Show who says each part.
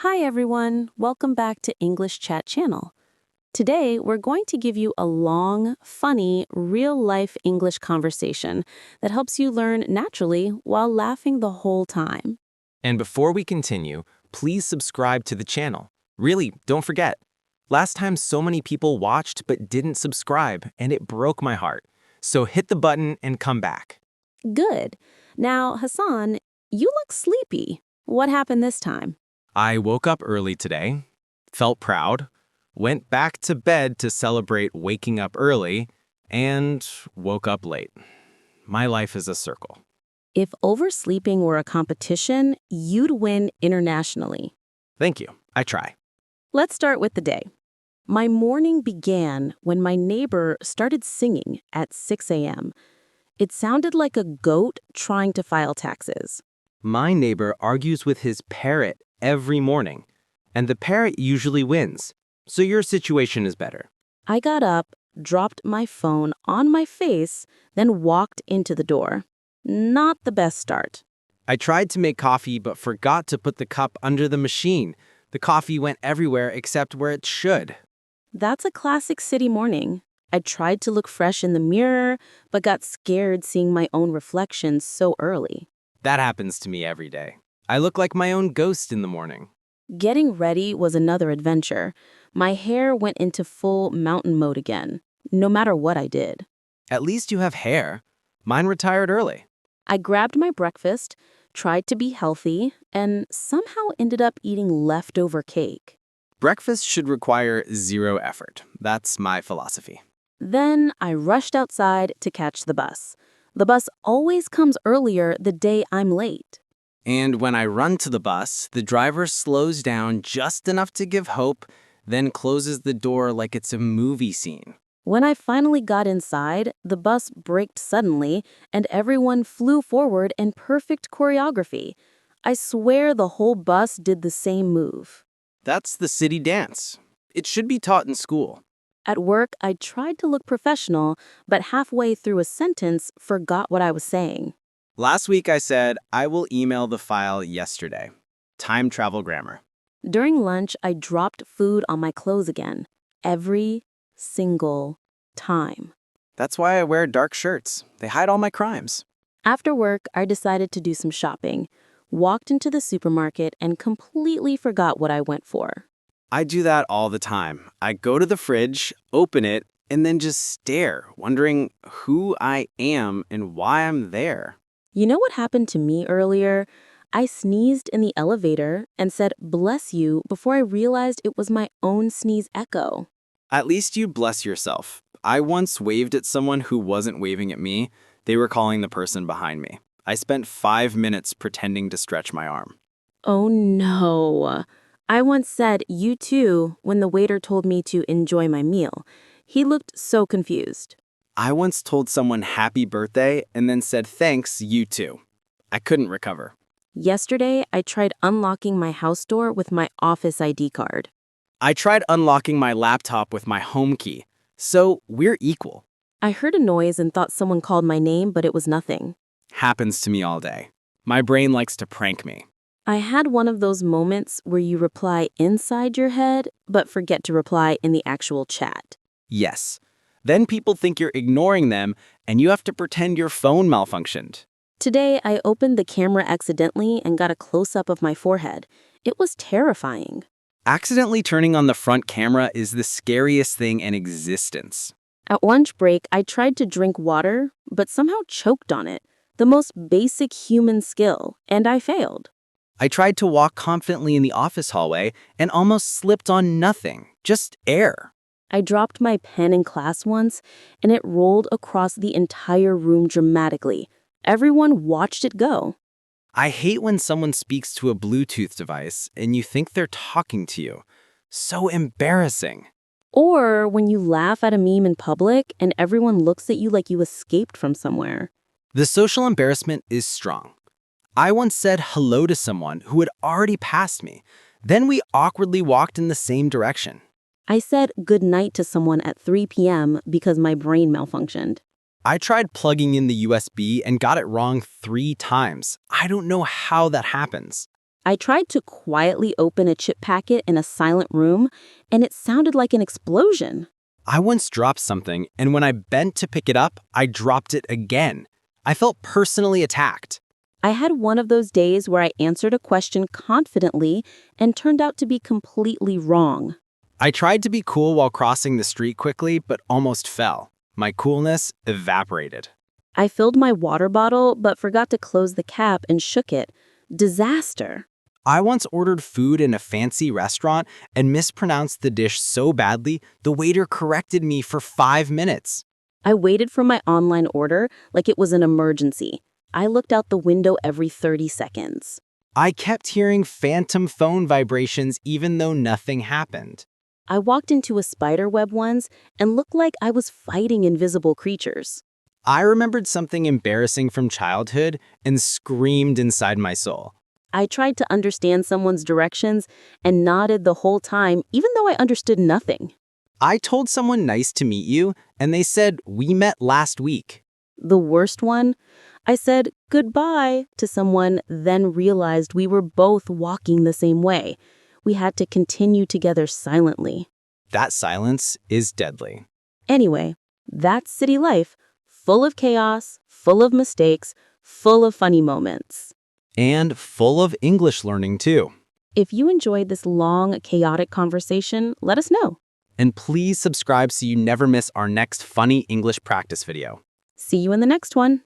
Speaker 1: Hi everyone, welcome back to English Chat Channel. Today we're going to give you a long, funny, real-life English conversation that helps you learn naturally while laughing the whole time.
Speaker 2: And before we continue, please subscribe to the channel. Really, don't forget. Last time so many people watched but didn't subscribe, and it broke my heart. So hit the button and come back.
Speaker 1: Good. Now, Hasan, you look sleepy. What happened this time?
Speaker 2: I woke up early today, felt proud, went back to bed to celebrate waking up early, and woke up late. My life is a circle.
Speaker 1: If oversleeping were a competition, you'd win internationally.
Speaker 2: Thank you. I try.
Speaker 1: Let's start with the day. My morning began when my neighbor started singing at 6 a.m. It sounded like a goat trying to file taxes.
Speaker 2: My neighbor argues with his parrot every morning, and the parrot usually wins, so your situation is better.
Speaker 1: I got up, dropped my phone on my face, then walked into the door. Not the best start.
Speaker 2: I tried to make coffee but forgot to put the cup under the machine. The coffee went everywhere except where it should.
Speaker 1: That's a classic city morning. I tried to look fresh in the mirror, but got scared seeing my own reflection so early.
Speaker 2: That happens to me every day. I look like my own ghost in the morning.
Speaker 1: Getting ready was another adventure. My hair went into full mountain mode again, no matter what I did.
Speaker 2: At least you have hair. Mine retired early.
Speaker 1: I grabbed my breakfast, tried to be healthy, and somehow ended up eating leftover cake.
Speaker 2: Breakfast should require zero effort. That's my philosophy.
Speaker 1: Then I rushed outside to catch the bus. The bus always comes earlier the day I'm late.
Speaker 2: And when I run to the bus, the driver slows down just enough to give hope, then closes the door like it's a movie scene.
Speaker 1: When I finally got inside, the bus braked suddenly, and everyone flew forward in perfect choreography. I swear the whole bus did the same move.
Speaker 2: That's the city dance. It should be taught in school.
Speaker 1: At work, I tried to look professional, but halfway through a sentence, forgot what I was saying.
Speaker 2: Last week I said, I will email the file yesterday. Time travel grammar.
Speaker 1: During lunch, I dropped food on my clothes again. Every single time.
Speaker 2: That's why I wear dark shirts. They hide all my crimes.
Speaker 1: After work, I decided to do some shopping, walked into the supermarket, and completely forgot what I went for.
Speaker 2: I do that all the time. I go to the fridge, open it, and then just stare, wondering who I am and why I'm there.
Speaker 1: You know what happened to me earlier? I sneezed in the elevator and said, "Bless you," before I realized it was my own sneeze echo.
Speaker 2: At least you bless yourself. I once waved at someone who wasn't waving at me. They were calling the person behind me. I spent 5 minutes pretending to stretch my arm.
Speaker 1: Oh no. I once said, "You too," when the waiter told me to enjoy my meal. He looked so confused.
Speaker 2: I once told someone happy birthday and then said thanks, you too. I couldn't recover.
Speaker 1: Yesterday, I tried unlocking my house door with my office ID card.
Speaker 2: I tried unlocking my laptop with my home key. So we're equal.
Speaker 1: I heard a noise and thought someone called my name, but it was nothing.
Speaker 2: Happens to me all day. My brain likes to prank me.
Speaker 1: I had one of those moments where you reply inside your head, but forget to reply in the actual chat.
Speaker 2: Yes. Then people think you're ignoring them, and you have to pretend your phone malfunctioned.
Speaker 1: Today, I opened the camera accidentally and got a close-up of my forehead. It was terrifying.
Speaker 2: Accidentally turning on the front camera is the scariest thing in existence.
Speaker 1: At lunch break, I tried to drink water, but somehow choked on it. The most basic human skill, and I failed.
Speaker 2: I tried to walk confidently in the office hallway and almost slipped on nothing, just air.
Speaker 1: I dropped my pen in class once, and it rolled across the entire room dramatically. Everyone watched it go.
Speaker 2: I hate when someone speaks to a Bluetooth device and you think they're talking to you. So embarrassing.
Speaker 1: Or when you laugh at a meme in public and everyone looks at you like you escaped from somewhere.
Speaker 2: The social embarrassment is strong. I once said hello to someone who had already passed me. Then we awkwardly walked in the same direction.
Speaker 1: I said good night to someone at 3 p.m. because my brain malfunctioned.
Speaker 2: I tried plugging in the USB and got it wrong 3 times. I don't know how that happens.
Speaker 1: I tried to quietly open a chip packet in a silent room, and it sounded like an explosion.
Speaker 2: I once dropped something, and when I bent to pick it up, I dropped it again. I felt personally attacked.
Speaker 1: I had one of those days where I answered a question confidently and turned out to be completely wrong.
Speaker 2: I tried to be cool while crossing the street quickly, but almost fell. My coolness evaporated.
Speaker 1: I filled my water bottle but forgot to close the cap and shook it. Disaster.
Speaker 2: I once ordered food in a fancy restaurant and mispronounced the dish so badly, the waiter corrected me for 5 minutes.
Speaker 1: I waited for my online order like it was an emergency. I looked out the window every 30 seconds.
Speaker 2: I kept hearing phantom phone vibrations even though nothing happened.
Speaker 1: I walked into a spider web once and looked like I was fighting invisible creatures.
Speaker 2: I remembered something embarrassing from childhood and screamed inside my soul.
Speaker 1: I tried to understand someone's directions and nodded the whole time, even though I understood nothing.
Speaker 2: I told someone nice to meet you, and they said, "We met last week."
Speaker 1: The worst one? I said goodbye to someone, then realized we were both walking the same way. We had to continue together silently.
Speaker 2: That silence is deadly.
Speaker 1: Anyway, that's city life, full of chaos, full of mistakes, full of funny moments.
Speaker 2: And full of English learning, too.
Speaker 1: If you enjoyed this long, chaotic conversation, let us know.
Speaker 2: And please subscribe so you never miss our next funny English practice video.
Speaker 1: See you in the next one.